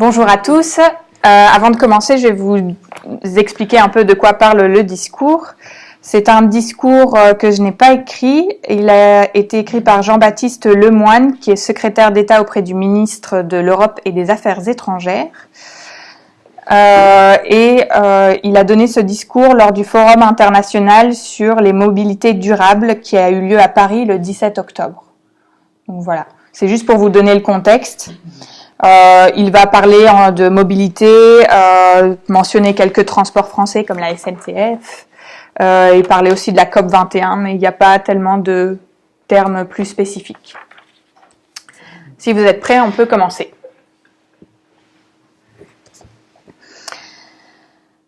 Bonjour à tous. Avant de commencer, je vais vous expliquer un peu de quoi parle le discours. C'est un discours que je n'ai pas écrit. Il a été écrit par Jean-Baptiste Lemoyne, qui est secrétaire d'État auprès du ministre de l'Europe et des Affaires étrangères. Il a donné ce discours lors du Forum international sur les mobilités durables qui a eu lieu à Paris le 17 octobre. Donc voilà, c'est juste pour vous donner le contexte. Il va parler de mobilité, mentionner quelques transports français comme la SNCF, et parler aussi de la COP 21, mais il n'y a pas tellement de termes plus spécifiques. Si vous êtes prêts, on peut commencer.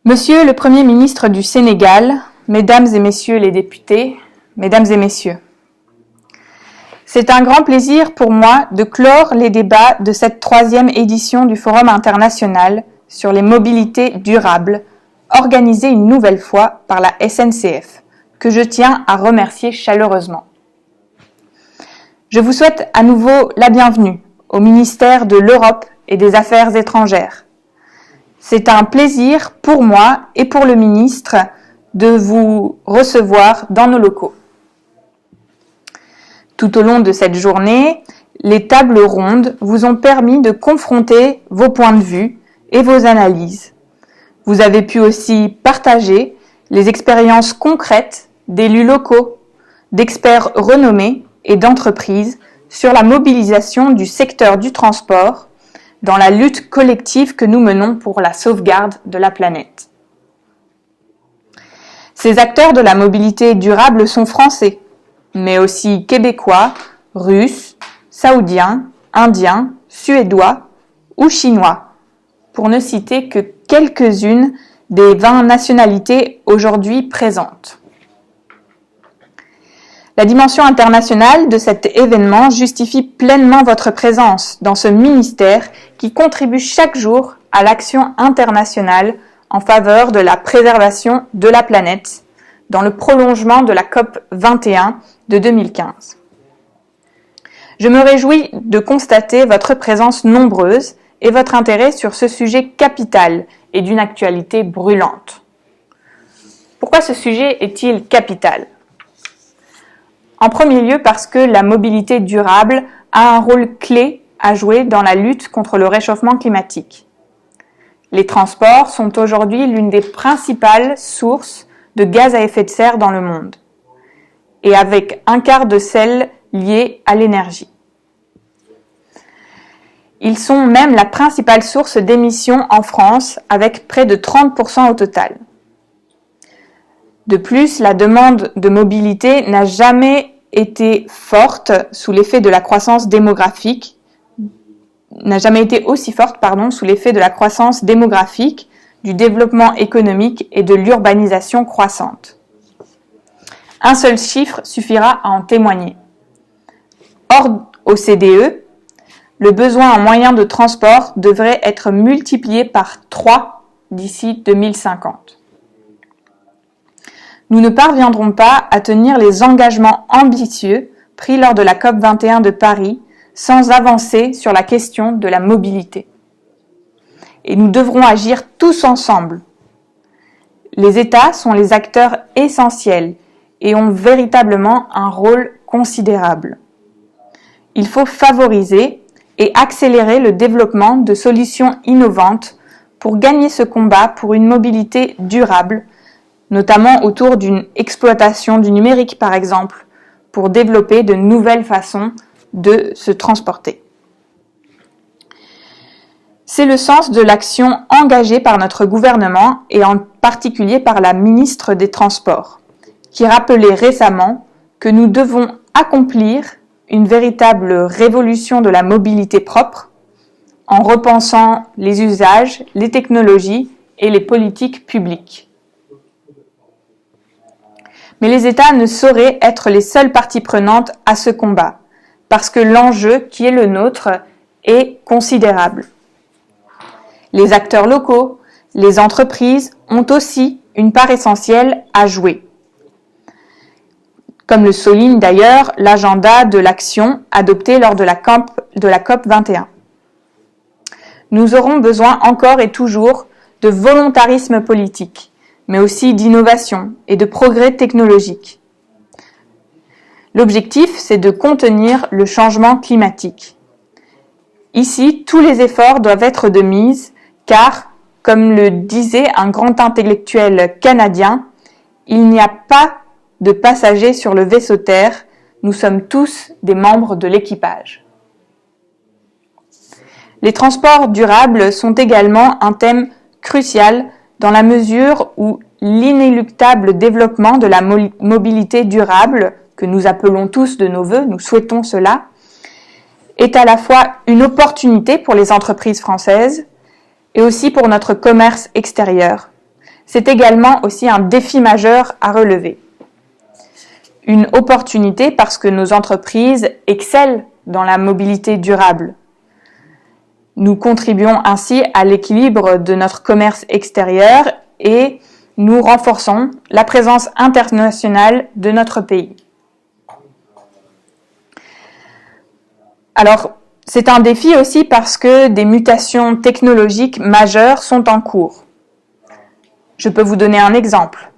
Monsieur le Premier ministre du Sénégal, Mesdames et Messieurs les députés, Mesdames et Messieurs, c'est un grand plaisir pour moi de clore les débats de cette 3e édition du Forum international sur les mobilités durables, organisé une nouvelle fois par la SNCF, que je tiens à remercier chaleureusement. Je vous souhaite à nouveau la bienvenue au ministère de l'Europe et des Affaires étrangères. C'est un plaisir pour moi et pour le ministre de vous recevoir dans nos locaux. Tout au long de cette journée, les tables rondes vous ont permis de confronter vos points de vue et vos analyses. Vous avez pu aussi partager les expériences concrètes d'élus locaux, d'experts renommés et d'entreprises sur la mobilisation du secteur du transport dans la lutte collective que nous menons pour la sauvegarde de la planète. Ces acteurs de la mobilité durable sont français, mais aussi québécois, russes, saoudiens, indiens, suédois ou chinois, pour ne citer que quelques-unes des 20 nationalités aujourd'hui présentes. La dimension internationale de cet événement justifie pleinement votre présence dans ce ministère qui contribue chaque jour à l'action internationale en faveur de la préservation de la planète, dans le prolongement de la COP 21 de 2015. Je me réjouis de constater votre présence nombreuse et votre intérêt sur ce sujet capital et d'une actualité brûlante. Pourquoi ce sujet est-il capital ? En premier lieu parce que la mobilité durable a un rôle clé à jouer dans la lutte contre le réchauffement climatique. Les transports sont aujourd'hui l'une des principales sources de gaz à effet de serre dans le monde, et avec un quart de celles liées à l'énergie. Ils sont même la principale source d'émissions en France, avec près de 30% au total. De plus, la demande de mobilité n'a jamais été forte sous l'effet de la croissance démographique, sous l'effet de la croissance démographique, du développement économique et de l'urbanisation croissante. Un seul chiffre suffira à en témoigner. Hors OCDE, le besoin en moyens de transport devrait être multiplié par 3 d'ici 2050. Nous ne parviendrons pas à tenir les engagements ambitieux pris lors de la COP 21 de Paris sans avancer sur la question de la mobilité. Et nous devrons agir tous ensemble. Les États sont les acteurs essentiels et ont véritablement un rôle considérable. Il faut favoriser et accélérer le développement de solutions innovantes pour gagner ce combat pour une mobilité durable, notamment autour d'une exploitation du numérique par exemple, pour développer de nouvelles façons de se transporter. C'est le sens de l'action engagée par notre gouvernement et en particulier par la ministre des Transports, qui rappelait récemment que nous devons accomplir une véritable révolution de la mobilité propre en repensant les usages, les technologies et les politiques publiques. Mais les États ne sauraient être les seules parties prenantes à ce combat, parce que l'enjeu qui est le nôtre est considérable. Les acteurs locaux, les entreprises ont aussi une part essentielle à jouer. Comme le souligne d'ailleurs l'agenda de l'action adopté lors de la COP 21. nous aurons besoin encore et toujours de volontarisme politique, mais aussi d'innovation et de progrès technologiques. L'objectif, c'est de contenir le changement climatique. Ici, tous les efforts doivent être de mise, car, comme le disait un grand intellectuel canadien, il n'y a pas de passagers sur le vaisseau Terre, nous sommes tous des membres de l'équipage. Les transports durables sont également un thème crucial dans la mesure où l'inéluctable développement de la mobilité durable, que nous appelons tous de nos vœux, nous souhaitons cela, est à la fois une opportunité pour les entreprises françaises et aussi pour notre commerce extérieur. C'est également aussi un défi majeur à relever. Une opportunité parce que nos entreprises excellent dans la mobilité durable. Nous contribuons ainsi à l'équilibre de notre commerce extérieur et nous renforçons la présence internationale de notre pays. Alors, c'est un défi aussi parce que des mutations technologiques majeures sont en cours. Je peux vous donner un exemple,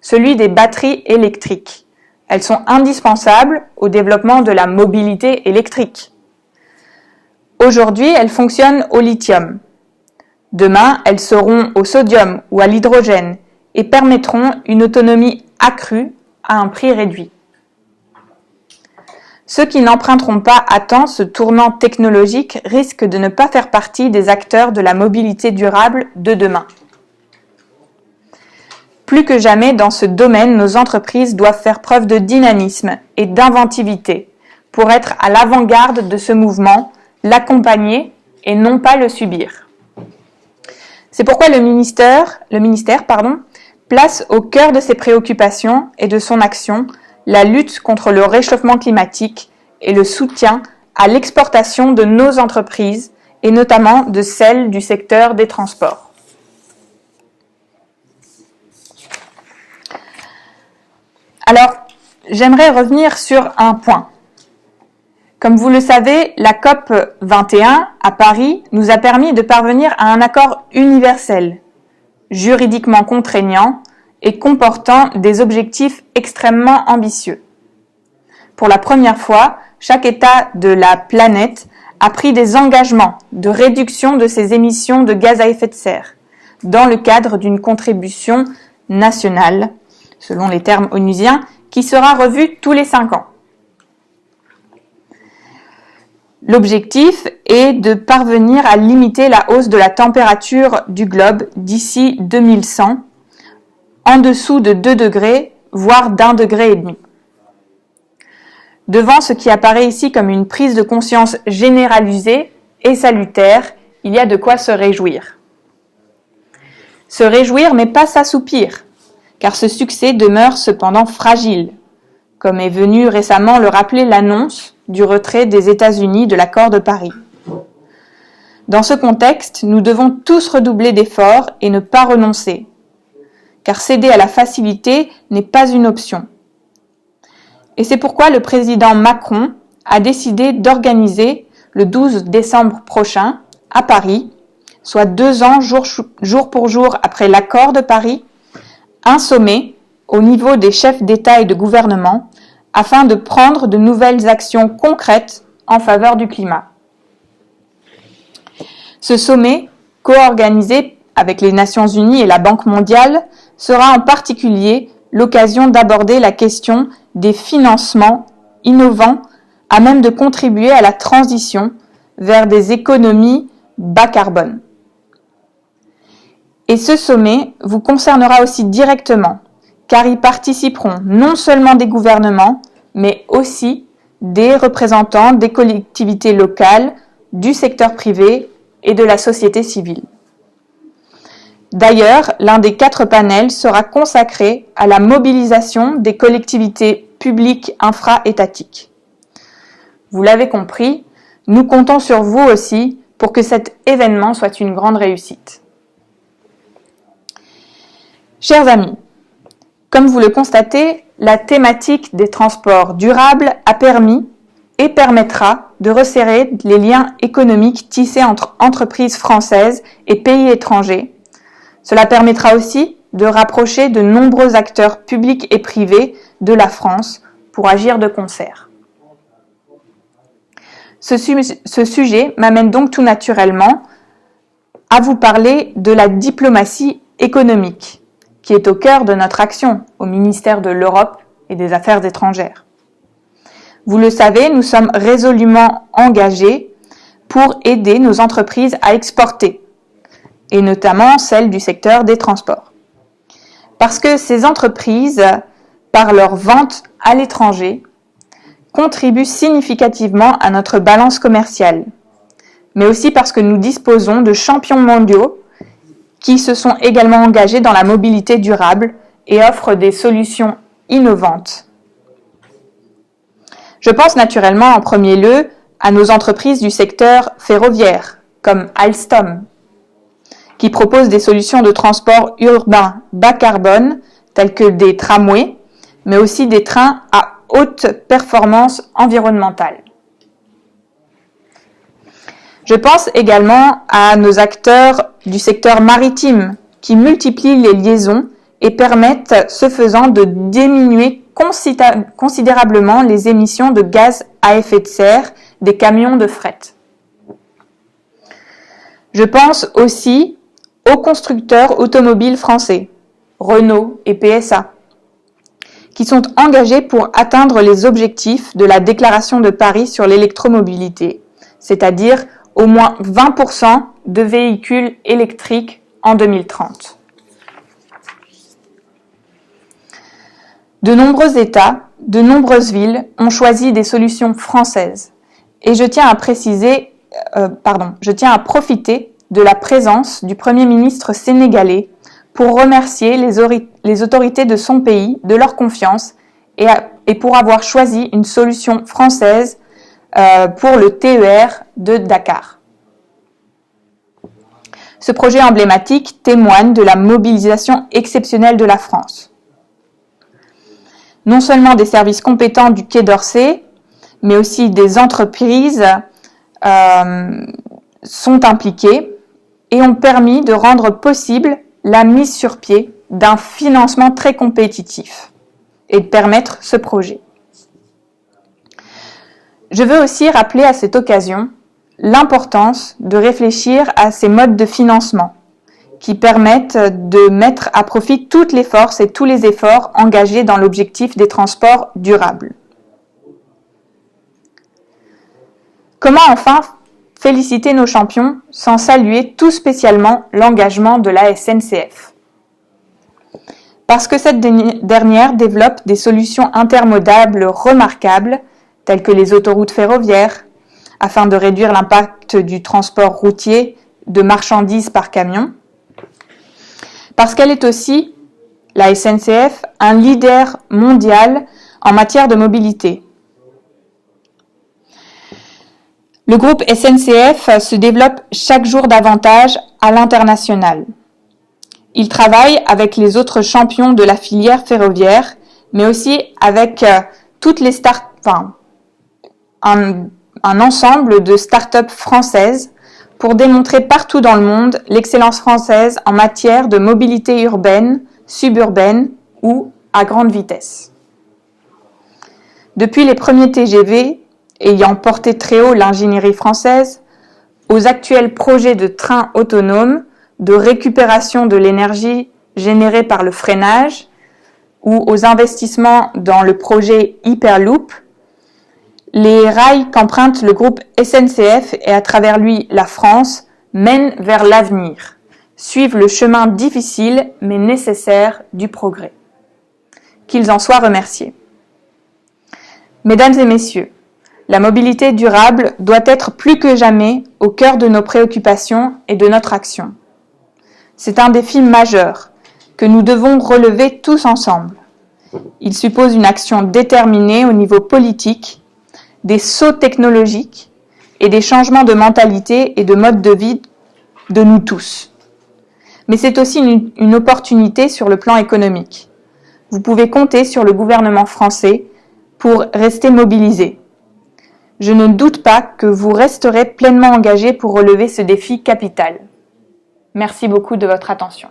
celui des batteries électriques. Elles sont indispensables au développement de la mobilité électrique. Aujourd'hui, elles fonctionnent au lithium. Demain, elles seront au sodium ou à l'hydrogène et permettront une autonomie accrue à un prix réduit. Ceux qui n'emprunteront pas à temps ce tournant technologique risquent de ne pas faire partie des acteurs de la mobilité durable de demain. Plus que jamais, dans ce domaine, nos entreprises doivent faire preuve de dynamisme et d'inventivité pour être à l'avant-garde de ce mouvement, l'accompagner et non pas le subir. C'est pourquoi le ministère, place au cœur de ses préoccupations et de son action la lutte contre le réchauffement climatique et le soutien à l'exportation de nos entreprises et notamment de celles du secteur des transports. Alors, j'aimerais revenir sur un point. Comme vous le savez, la COP 21 à Paris nous a permis de parvenir à un accord universel, juridiquement contraignant et comportant des objectifs extrêmement ambitieux. Pour la première fois, chaque État de la planète a pris des engagements de réduction de ses émissions de gaz à effet de serre dans le cadre d'une contribution nationale, selon les termes onusiens, qui sera revue tous les 5 ans. L'objectif est de parvenir à limiter la hausse de la température du globe d'ici 2100, en dessous de 2 degrés, voire d'1,5 degré. Devant ce qui apparaît ici comme une prise de conscience généralisée et salutaire, il y a de quoi se réjouir. Se réjouir, mais pas s'assoupir, car ce succès demeure cependant fragile, comme est venu récemment le rappeler l'annonce du retrait des États-Unis de l'accord de Paris. Dans ce contexte, nous devons tous redoubler d'efforts et ne pas renoncer, car céder à la facilité n'est pas une option. Et c'est pourquoi le président Macron a décidé d'organiser le 12 décembre prochain, à Paris, soit 2 ans jour pour jour après l'accord de Paris, un sommet au niveau des chefs d'État et de gouvernement afin de prendre de nouvelles actions concrètes en faveur du climat. Ce sommet, co-organisé avec les Nations Unies et la Banque mondiale, sera en particulier l'occasion d'aborder la question des financements innovants à même de contribuer à la transition vers des économies bas carbone. Et ce sommet vous concernera aussi directement, car y participeront non seulement des gouvernements, mais aussi des représentants des collectivités locales, du secteur privé et de la société civile. D'ailleurs, l'un des 4 panels sera consacré à la mobilisation des collectivités publiques infra-étatiques. Vous l'avez compris, nous comptons sur vous aussi pour que cet événement soit une grande réussite. Chers amis, comme vous le constatez, la thématique des transports durables a permis et permettra de resserrer les liens économiques tissés entre entreprises françaises et pays étrangers. Cela permettra aussi de rapprocher de nombreux acteurs publics et privés de la France pour agir de concert. Ce sujet m'amène donc tout naturellement à vous parler de la diplomatie économique, qui est au cœur de notre action au ministère de l'Europe et des Affaires étrangères. Vous le savez, nous sommes résolument engagés pour aider nos entreprises à exporter, et notamment celles du secteur des transports. Parce que ces entreprises, par leur vente à l'étranger, contribuent significativement à notre balance commerciale, mais aussi parce que nous disposons de champions mondiaux qui se sont également engagés dans la mobilité durable et offrent des solutions innovantes. Je pense naturellement en premier lieu à nos entreprises du secteur ferroviaire, comme Alstom, qui proposent des solutions de transport urbain bas carbone, telles que des tramways, mais aussi des trains à haute performance environnementale. Je pense également à nos acteurs du secteur maritime qui multiplient les liaisons et permettent, ce faisant, de diminuer considérablement les émissions de gaz à effet de serre des camions de fret. Je pense aussi aux constructeurs automobiles français, Renault et PSA, qui sont engagés pour atteindre les objectifs de la déclaration de Paris sur l'électromobilité, c'est-à-dire au moins 20% de véhicules électriques en 2030. De nombreux États, de nombreuses villes ont choisi des solutions françaises et je tiens à profiter de la présence du Premier ministre sénégalais pour remercier les autorités de son pays de leur confiance et pour avoir choisi une solution française pour le TER de Dakar. Ce projet emblématique témoigne de la mobilisation exceptionnelle de la France. Non seulement des services compétents du Quai d'Orsay, mais aussi des entreprises sont impliquées et ont permis de rendre possible la mise sur pied d'un financement très compétitif et de permettre ce projet. Je veux aussi rappeler à cette occasion l'importance de réfléchir à ces modes de financement qui permettent de mettre à profit toutes les forces et tous les efforts engagés dans l'objectif des transports durables. Comment enfin féliciter nos champions sans saluer tout spécialement l'engagement de la SNCF? Parce que cette dernière développe des solutions intermodables remarquables, telles que les autoroutes ferroviaires, afin de réduire l'impact du transport routier de marchandises par camion. Parce qu'elle est aussi, la SNCF, un leader mondial en matière de mobilité. Le groupe SNCF se développe chaque jour davantage à l'international. Il travaille avec les autres champions de la filière ferroviaire, mais aussi avec toutes les un ensemble de start-up françaises pour démontrer partout dans le monde l'excellence française en matière de mobilité urbaine, suburbaine ou à grande vitesse. Depuis les premiers TGV, ayant porté très haut l'ingénierie française, aux actuels projets de trains autonomes, de récupération de l'énergie générée par le freinage, ou aux investissements dans le projet Hyperloop, les rails qu'emprunte le groupe SNCF et à travers lui la France mènent vers l'avenir, suivent le chemin difficile mais nécessaire du progrès. Qu'ils en soient remerciés. Mesdames et messieurs, la mobilité durable doit être plus que jamais au cœur de nos préoccupations et de notre action. C'est un défi majeur que nous devons relever tous ensemble. Il suppose une action déterminée au niveau politique, des sauts technologiques et des changements de mentalité et de mode de vie de nous tous. Mais c'est aussi une opportunité sur le plan économique. Vous pouvez compter sur le gouvernement français pour rester mobilisé. Je ne doute pas que vous resterez pleinement engagé pour relever ce défi capital. Merci beaucoup de votre attention.